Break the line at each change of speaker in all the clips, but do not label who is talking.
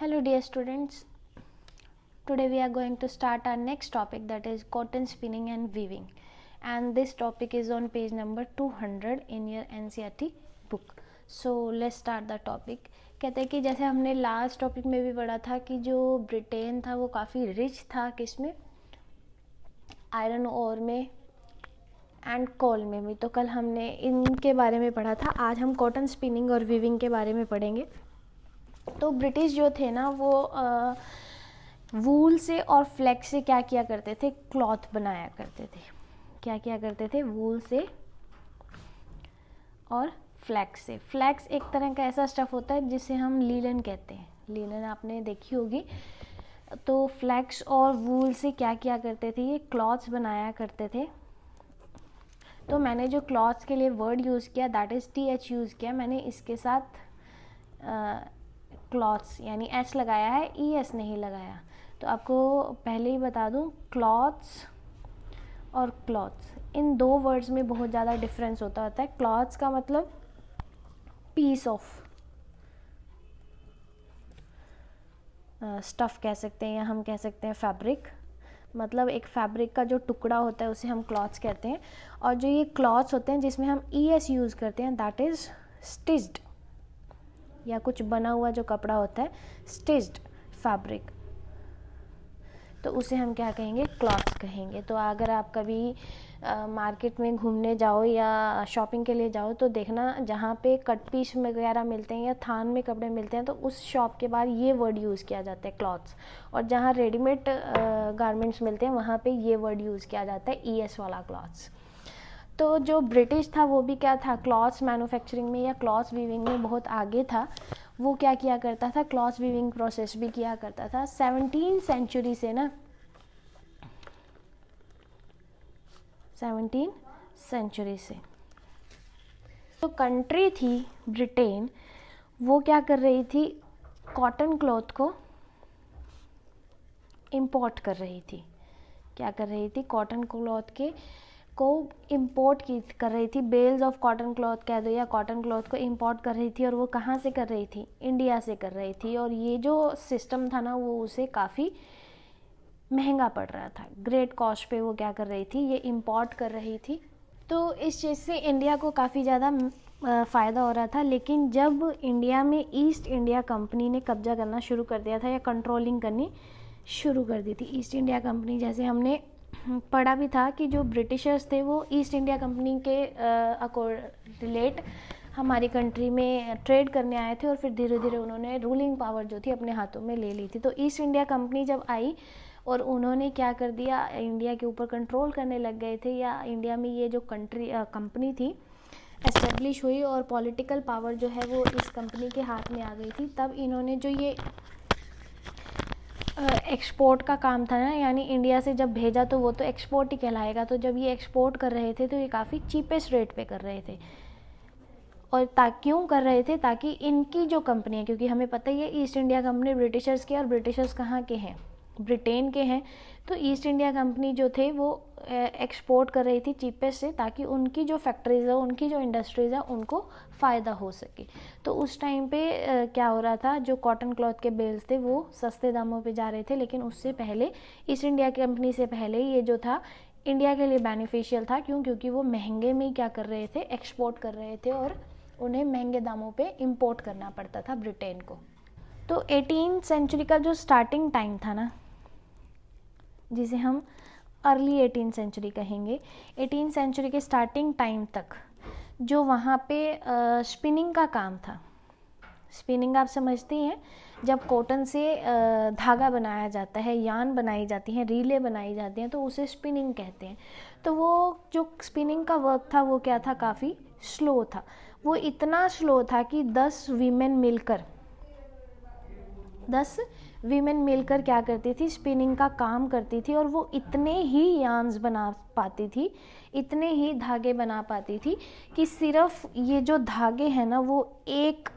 Hello dear students, today we are going to start our next topic, that is cotton spinning and weaving, and this topic is on page number 200 in your NCERT book. So let's start the topic. कहते हैं कि जैसे हमने last topic में भी पढ़ा था कि जो ब्रिटेन था वो काफ़ी रिच था, किसमें, आयरन ओर में एंड कोल में भी, तो कल हमने इनके बारे में पढ़ा था. आज हम कॉटन स्पिनिंग और वीविंग के बारे में पढ़ेंगे. तो ब्रिटिश जो थे ना वो वूल से और फ्लैक्स से क्या किया करते थे, क्लॉथ बनाया करते थे. क्या किया करते थे, वूल से और फ्लैक्स से. फ्लैक्स एक तरह का ऐसा स्टफ़ होता है जिसे हम लीलन कहते हैं. लीलन आपने देखी होगी. तो फ्लैक्स और वूल से क्या किया करते थे, ये क्लॉथ्स बनाया करते थे. तो मैंने जो क्लॉथ्स के लिए वर्ड यूज़ किया दैट इज़ TH यूज़ किया. मैंने इसके साथ क्लॉथ्स यानी एस लगाया है, ES नहीं लगाया. तो आपको पहले ही बता दूं, क्लॉथ्स और क्लॉथ्स इन दो वर्ड्स में बहुत ज़्यादा डिफरेंस होता है. क्लॉथ्स का मतलब पीस ऑफ स्टफ़ कह सकते हैं, या हम कह सकते हैं फैब्रिक. मतलब एक फैब्रिक का जो टुकड़ा होता है उसे हम क्लॉथ्स कहते हैं. और जो ये क्लॉथ्स होते हैं जिसमें हम ES यूज़ करते हैं दैट इज़ स्टिच्ड, या कुछ बना हुआ जो कपड़ा होता है, स्टिच्ड फैब्रिक, तो उसे हम क्या कहेंगे, क्लॉथ्स कहेंगे. तो अगर आप कभी मार्केट में घूमने जाओ या शॉपिंग के लिए जाओ तो देखना जहाँ पे कट पीस वगैरह मिलते हैं या थान में कपड़े मिलते हैं तो उस शॉप के बाहर ये वर्ड यूज़ किया जाता है, क्लॉथ्स. और जहाँ रेडीमेड गारमेंट्स मिलते हैं वहाँ पे ये वर्ड यूज़ किया जाता है, ES वाला, क्लॉथ्स. तो जो ब्रिटिश था वो भी क्या था, क्लॉथ्स मैन्युफैक्चरिंग में या क्लॉथ्स वीविंग में बहुत आगे था. वो क्या किया करता था, क्लॉथ्स वीविंग प्रोसेस भी किया करता था 17वीं सेंचुरी से ना. 17वीं सेंचुरी से तो कंट्री थी ब्रिटेन, वो क्या कर रही थी, कॉटन क्लॉथ को इंपोर्ट कर रही थी. क्या कर रही थी, कॉटन क्लॉथ को इंपोर्ट कर रही थी. बेल्स ऑफ कॉटन क्लॉथ कह दो या कॉटन क्लॉथ को इंपोर्ट कर रही थी. और वो कहाँ से कर रही थी, इंडिया से कर रही थी. और ये जो सिस्टम था ना वो उसे काफ़ी महंगा पड़ रहा था. ग्रेट कॉस्ट पे वो क्या कर रही थी, ये इंपोर्ट कर रही थी. तो इस चीज़ से इंडिया को काफ़ी ज़्यादा फ़ायदा हो रहा था. लेकिन जब इंडिया में ईस्ट इंडिया कंपनी ने कब्जा करना शुरू कर दिया था या कंट्रोलिंग करनी शुरू कर दी थी, ईस्ट इंडिया कंपनी, जैसे हमने पढ़ा भी था कि जो ब्रिटिशर्स थे वो ईस्ट इंडिया कंपनी के रिलेट हमारी कंट्री में ट्रेड करने आए थे और फिर धीरे धीरे उन्होंने रूलिंग पावर जो थी अपने हाथों में ले ली थी. तो ईस्ट इंडिया कंपनी जब आई और उन्होंने क्या कर दिया, इंडिया के ऊपर कंट्रोल करने लग गए थे, या इंडिया में ये जो कंपनी थी एस्टेब्लिश हुई और पॉलिटिकल पावर जो है वो इस कंपनी के हाथ में आ गई थी. तब इन्होंने जो ये एक्सपोर्ट का काम था ना, यानी इंडिया से जब भेजा तो वो तो एक्सपोर्ट ही कहलाएगा. तो जब ये एक्सपोर्ट कर रहे थे तो ये काफ़ी चीपेस्ट रेट पे कर रहे थे. और क्यों कर रहे थे, ताकि इनकी जो कंपनी है, क्योंकि हमें पता ही है ईस्ट इंडिया कंपनी ब्रिटिशर्स के, और ब्रिटिशर्स कहाँ के हैं, ब्रिटेन के हैं. तो ईस्ट इंडिया कंपनी जो थे वो एक्सपोर्ट कर रही थी चीपेस्ट से, ताकि उनकी जो फैक्ट्रीज़ है, उनकी जो इंडस्ट्रीज़ है, उनको फ़ायदा हो सके. तो उस टाइम पे क्या हो रहा था, जो कॉटन क्लॉथ के बेल्स थे वो सस्ते दामों पे जा रहे थे. लेकिन उससे पहले ईस्ट इंडिया कंपनी से पहले ये जो था इंडिया के लिए बेनिफिशियल था. क्यों, क्योंकि वो महंगे में क्या कर रहे थे, एक्सपोर्ट कर रहे थे, और उन्हें महंगे दामों पे इंपोर्ट करना पड़ता था ब्रिटेन को. तो 18वीं सेंचुरी का जो स्टार्टिंग टाइम था ना, जिसे हम अर्ली 18वीं सेंचुरी कहेंगे, 18वीं सेंचुरी के स्टार्टिंग टाइम तक जो वहाँ पे स्पिनिंग का काम था. स्पिनिंग आप समझती हैं, जब कॉटन से धागा बनाया जाता है, यान बनाई जाती हैं, रीले बनाई जाती हैं, तो उसे स्पिनिंग कहते हैं. तो वो जो स्पिनिंग का वर्क था वो क्या था, काफ़ी स्लो था. वो इतना स्लो था कि 10 वीमेन मिलकर क्या करती थी, स्पिनिंग का काम करती थी. और वो इतने ही यार्न्स बना पाती थी, इतने ही धागे बना पाती थी कि सिर्फ ये जो धागे हैं ना वो एक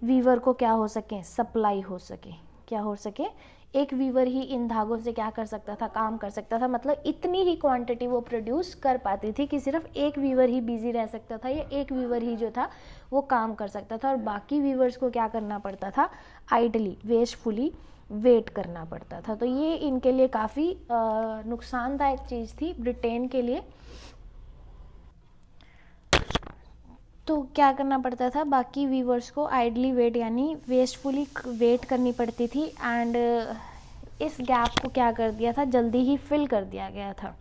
वीवर को क्या हो सके, सप्लाई हो सके. क्या हो सके, एक वीवर ही इन धागों से क्या कर सकता था, काम कर सकता था। मतलब इतनी ही क्वांटिटी वो प्रोड्यूस कर पाती थी कि सिर्फ एक वीवर ही बिजी रह सकता था, या एक वीवर ही जो था वो काम कर सकता था, और बाकी वीवर्स को क्या करना पड़ता था, आइडली, वेस्टफुली वेट करना पड़ता था। तो ये इनके लिए काफ़ी नुकसानदायक चीज़ थी ब्रिटेन के लिए। तो क्या करना पड़ता था, बाकी वीवर्स को आइडली वेट यानी वेस्टफुली वेट करनी पड़ती थी। एंड इस गैप को क्या कर दिया था, जल्दी ही फिल कर दिया गया था।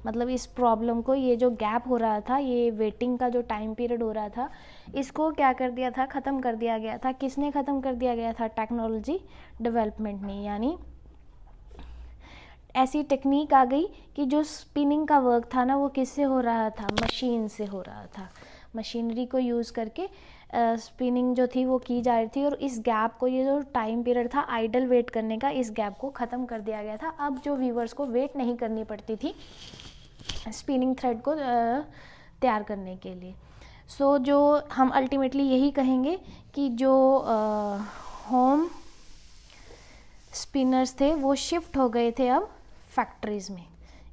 मतलब इस प्रॉब्लम को, ये जो गैप हो रहा था, ये वेटिंग का जो टाइम पीरियड हो रहा था, इसको क्या कर दिया था, ख़त्म कर दिया गया था। किसने ख़त्म कर दिया गया था, टेक्नोलॉजी डेवलपमेंट ने। यानी ऐसी टेक्निक आ गई कि जो स्पिनिंग का वर्क था ना, वो किससे हो रहा था, मशीन से हो रहा था। मशीनरी को यूज़ करके स्पिनिंग जो थी वो की जा रही थी, और इस गैप को, ये जो टाइम पीरियड था आइडल वेट करने का, इस गैप को ख़त्म कर दिया गया था। अब जो व्यूवर्स को वेट नहीं करनी पड़ती थी स्पिनिंग थ्रेड को तैयार करने के लिए। सो जो हम अल्टीमेटली यही कहेंगे कि जो होम स्पिनर्स थे वो शिफ्ट हो गए थे अब फैक्ट्रीज़ में।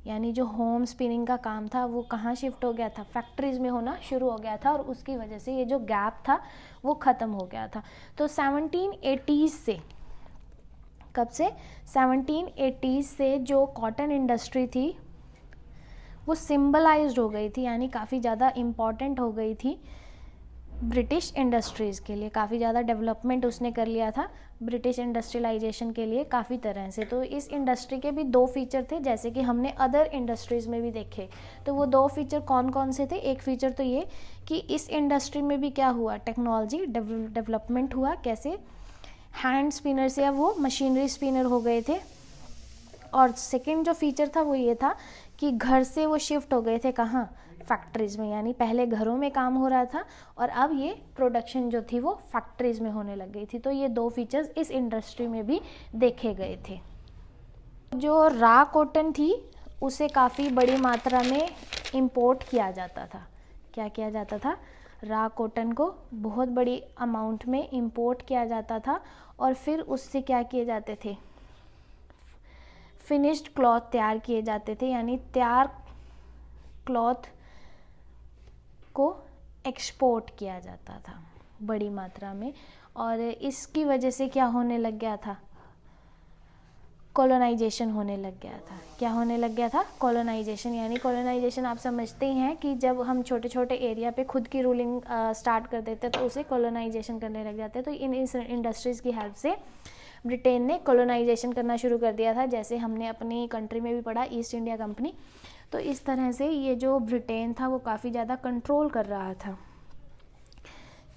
यानी जो होम स्पिनिंग का काम था वो कहाँ शिफ्ट हो गया था, फैक्ट्रीज़ में होना शुरू हो गया था, और उसकी वजह से ये जो गैप था वो ख़त्म हो गया था। तो 1780s से, कब से, 1780s से जो कॉटन इंडस्ट्री थी वो सिंबलाइज्ड हो गई थी, यानी काफ़ी ज़्यादा इम्पॉर्टेंट हो गई थी ब्रिटिश इंडस्ट्रीज़ के लिए। काफ़ी ज़्यादा डेवलपमेंट उसने कर लिया था ब्रिटिश इंडस्ट्रियलाइजेशन के लिए काफ़ी तरह से। तो इस इंडस्ट्री के भी दो फीचर थे, जैसे कि हमने अदर इंडस्ट्रीज़ में भी देखे। तो वो दो फीचर कौन कौन से थे, एक फीचर तो ये कि इस इंडस्ट्री में भी क्या हुआ, टेक्नोलॉजी डेवलपमेंट हुआ। कैसे, हैंड स्पिनर से अब वो मशीनरी स्पिनर हो गए थे। और सेकेंड जो फीचर था वो ये था कि घर से वो शिफ्ट हो गए थे, कहाँ, फैक्ट्रीज़ में। यानी पहले घरों में काम हो रहा था और अब ये प्रोडक्शन जो थी वो फैक्ट्रीज़ में होने लग गई थी। तो ये दो फीचर्स इस इंडस्ट्री में भी देखे गए थे। जो रॉ कॉटन थी उसे काफ़ी बड़ी मात्रा में इंपोर्ट किया जाता था। क्या किया जाता था, रॉ कॉटन को बहुत बड़ी अमाउंट में इंपोर्ट किया जाता था, और फिर उससे क्या किए जाते थे, फिनिश्ड क्लॉथ तैयार किए जाते थे। यानी तैयार क्लॉथ को एक्सपोर्ट किया जाता था बड़ी मात्रा में। और इसकी वजह से क्या होने लग गया था, कॉलोनाइजेशन होने लग गया था। क्या होने लग गया था, कॉलोनाइजेशन। यानी कॉलोनाइजेशन आप समझते ही हैं कि जब हम छोटे छोटे एरिया पे खुद की रूलिंग स्टार्ट कर देते हैं तो उसे कॉलोनाइजेशन करने लग जाते हैं। तो इन इंडस्ट्रीज़ की हेल्प से ब्रिटेन ने कॉलोनाइजेशन करना शुरू कर दिया था, जैसे हमने अपनी कंट्री में भी पढ़ा, ईस्ट इंडिया कंपनी। तो इस तरह से ये जो ब्रिटेन था वो काफ़ी ज़्यादा कंट्रोल कर रहा था।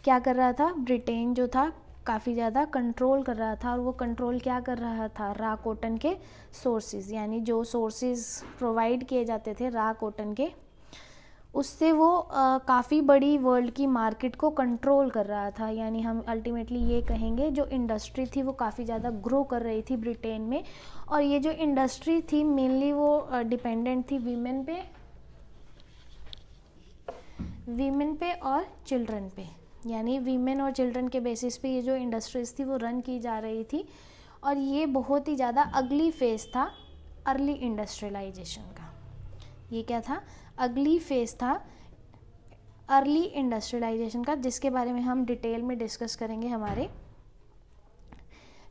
क्या कर रहा था, ब्रिटेन जो था काफ़ी ज़्यादा कंट्रोल कर रहा था। और वो कंट्रोल क्या कर रहा था, रॉ कॉटन के सोर्सेज, यानी जो सोर्सेज प्रोवाइड किए जाते थे रॉ कॉटन के, उससे वो काफ़ी बड़ी वर्ल्ड की मार्केट को कंट्रोल कर रहा था। यानी हम अल्टीमेटली ये कहेंगे जो इंडस्ट्री थी वो काफ़ी ज़्यादा ग्रो कर रही थी ब्रिटेन में। और ये जो इंडस्ट्री थी मेनली वो डिपेंडेंट थी वीमेन पे और चिल्ड्रन पे। यानी वीमेन और चिल्ड्रन के बेसिस पे ये जो इंडस्ट्रीज़ थी वो रन की जा रही थी। और ये बहुत ही ज़्यादा अगली फेज़ था अर्ली इंडस्ट्रियलाइजेशन का। ये क्या था, अगली फेज़ था अर्ली इंडस्ट्रियलाइजेशन का, जिसके बारे में हम डिटेल में डिस्कस करेंगे हमारे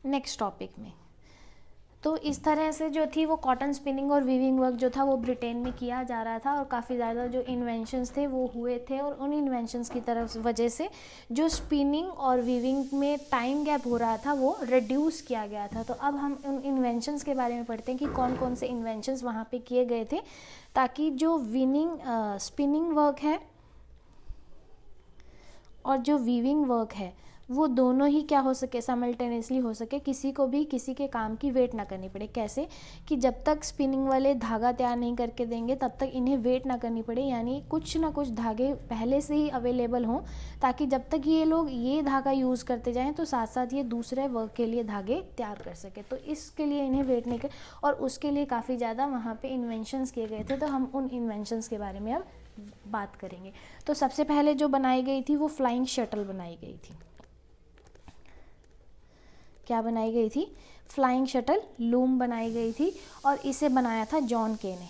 नेक्स्ट टॉपिक में। तो इस तरह से जो थी वो कॉटन स्पिनिंग और वीविंग वर्क जो था वो ब्रिटेन में किया जा रहा था, और काफ़ी ज़्यादा जो इन्वेंशंस थे वो हुए थे। और उन इन्वेंशंस की तरफ वजह से जो स्पिनिंग और वीविंग में टाइम गैप हो रहा था वो रिड्यूस किया गया था। तो अब हम उन इन्वेंशंस के बारे में पढ़ते हैं कि कौन कौन से इन्वेंशंस वहाँ पे किए गए थे, ताकि जो स्पिनिंग वर्क है और जो वीविंग वर्क है वो दोनों ही क्या हो सके, साइमल्टेनियसली हो सके, किसी को भी किसी के काम की वेट ना करनी पड़े। कैसे कि जब तक स्पिनिंग वाले धागा तैयार नहीं करके देंगे तब तक इन्हें वेट ना करनी पड़े। यानी कुछ ना कुछ धागे पहले से ही अवेलेबल हों, ताकि जब तक ये लोग ये धागा यूज़ करते जाएं तो साथ साथ ये दूसरे वर्क के लिए धागे तैयार कर सके। तो इसके लिए इन्हें वेट नहीं कर, और उसके लिए काफ़ी ज़्यादा वहाँ पर इन्वेंशंस किए गए थे। तो हम उन इन्वेंशंस के बारे में अब बात करेंगे। तो सबसे पहले जो बनाई गई थी वो फ्लाइंग शटल बनाई गई थी। क्या बनाई गई थी? फ्लाइंग शटल लूम बनाई गई थी और इसे बनाया था जॉन के ने।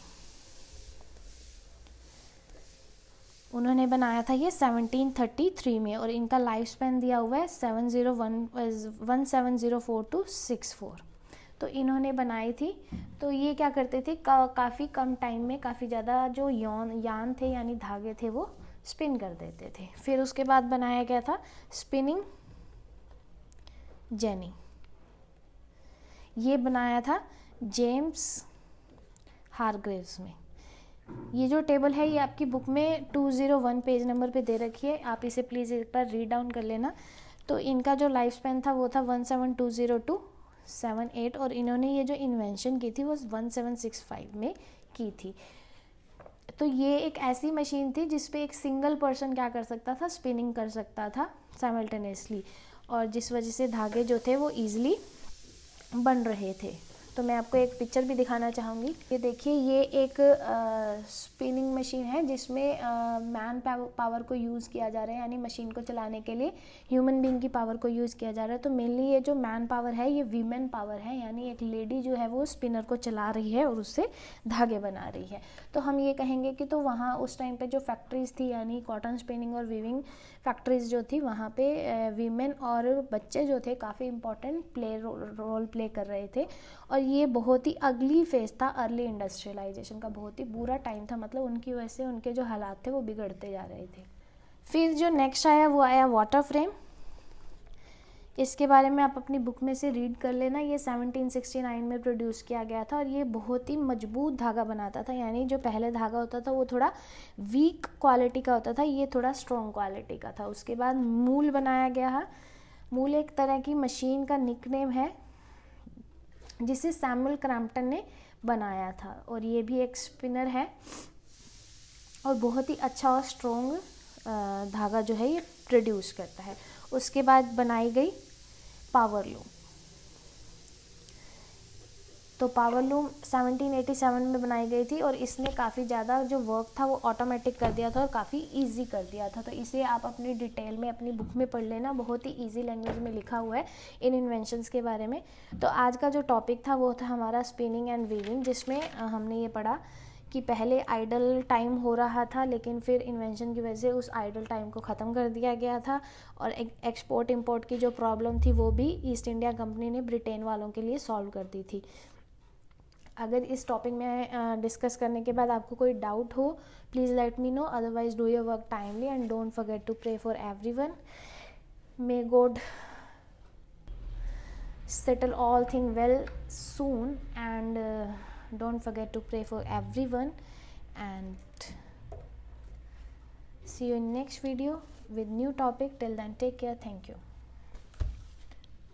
उन्होंने बनाया था ये 1733 में और इनका लाइफ स्पैन दिया हुआ है 1704 to 64। तो इन्होंने बनाई थी। तो ये क्या करते थे, काफ़ी कम टाइम में काफ़ी ज़्यादा जो यान थे यानी धागे थे वो स्पिन कर देते थे। फिर उसके बाद बनाया गया था स्पिनिंग जेनी। ये बनाया था जेम्स हारग्रेव्स में। ये जो टेबल है ये आपकी बुक में 201 पेज नंबर पे दे रखी है, आप इसे प्लीज़ एक बार रीड डाउन कर लेना। तो इनका जो लाइफ स्पैन था वो था 1720 to 78 और इन्होंने ये जो इन्वेंशन की थी वो 1765 में की थी। तो ये एक ऐसी मशीन थी जिस पे एक सिंगल पर्सन क्या कर सकता था, स्पिनिंग कर सकता था साइमल्टेनियसली, और जिस वजह से धागे जो थे वो ईजिली बन रहे थे। तो मैं आपको एक पिक्चर भी दिखाना चाहूँगी। ये देखिए, ये एक स्पिनिंग मशीन है जिसमें मैन पावर को यूज़ किया जा रहा है, यानी मशीन को चलाने के लिए ह्यूमन बीइंग की पावर को यूज़ किया जा रहा है। तो मेनली ये जो मैन पावर है ये वीमेन पावर है, यानी एक लेडी जो है वो स्पिनर को चला रही है और उससे धागे बना रही है। तो हम ये कहेंगे कि तो वहाँ उस टाइम पे जो फैक्ट्रीज़ थी यानी कॉटन स्पिनिंग और वीविंग फैक्ट्रीज़ जो थी वहाँ पे वीमेन और बच्चे जो थे काफ़ी इंपॉर्टेंट रोल प्ले कर रहे थे। और ये बहुत ही अगली फेज था अर्ली इंडस्ट्रियलाइजेशन का, बहुत ही बुरा टाइम था, मतलब उनकी वजह से उनके जो हालात थे वो बिगड़ते जा रहे थे। फिर जो नेक्स्ट आया वो आया वाटर फ्रेम। इसके बारे में आप अपनी बुक में से रीड कर लेना। ये 1769 में प्रोड्यूस किया गया था और ये बहुत ही मजबूत धागा बनाता था, यानी जो पहले धागा होता था वो थोड़ा वीक क्वालिटी का होता था, ये थोड़ा स्ट्रॉन्ग क्वालिटी का था। उसके बाद मूल बनाया गया है। मूल एक तरह की मशीन का निकनेम है जिसे सैमुअल क्रैम्पटन ने बनाया था और ये भी एक स्पिनर है और बहुत ही अच्छा और स्ट्रॉन्ग धागा जो है ये प्रोड्यूस करता है। उसके बाद बनाई गई पावर लूम। तो पावर लूम 1787 में बनाई गई थी और इसने काफ़ी ज़्यादा जो वर्क था वो ऑटोमेटिक कर दिया था और काफ़ी इजी कर दिया था। तो इसे आप अपनी डिटेल में अपनी बुक में पढ़ लेना, बहुत ही इजी लैंग्वेज में लिखा हुआ है इन इन्वेंशंस के बारे में। तो आज का जो टॉपिक था वो था हमारा स्पिनिंग एंड वीविंग, जिसमें हमने ये पढ़ा कि पहले आइडल टाइम हो रहा था लेकिन फिर इन्वेंशन की वजह से उस आइडल टाइम को ख़त्म कर दिया गया था और एक्सपोर्ट इंपोर्ट की जो प्रॉब्लम थी वो भी ईस्ट इंडिया कंपनी ने ब्रिटेन वालों के लिए सॉल्व कर दी थी। अगर इस टॉपिक में डिस्कस करने के बाद आपको कोई डाउट हो please let me know, otherwise do your work timely and don't forget to pray for everyone. May God settle all thing well soon and don't forget to pray for everyone and see you in next video with new topic. Till then, take care. Thank you.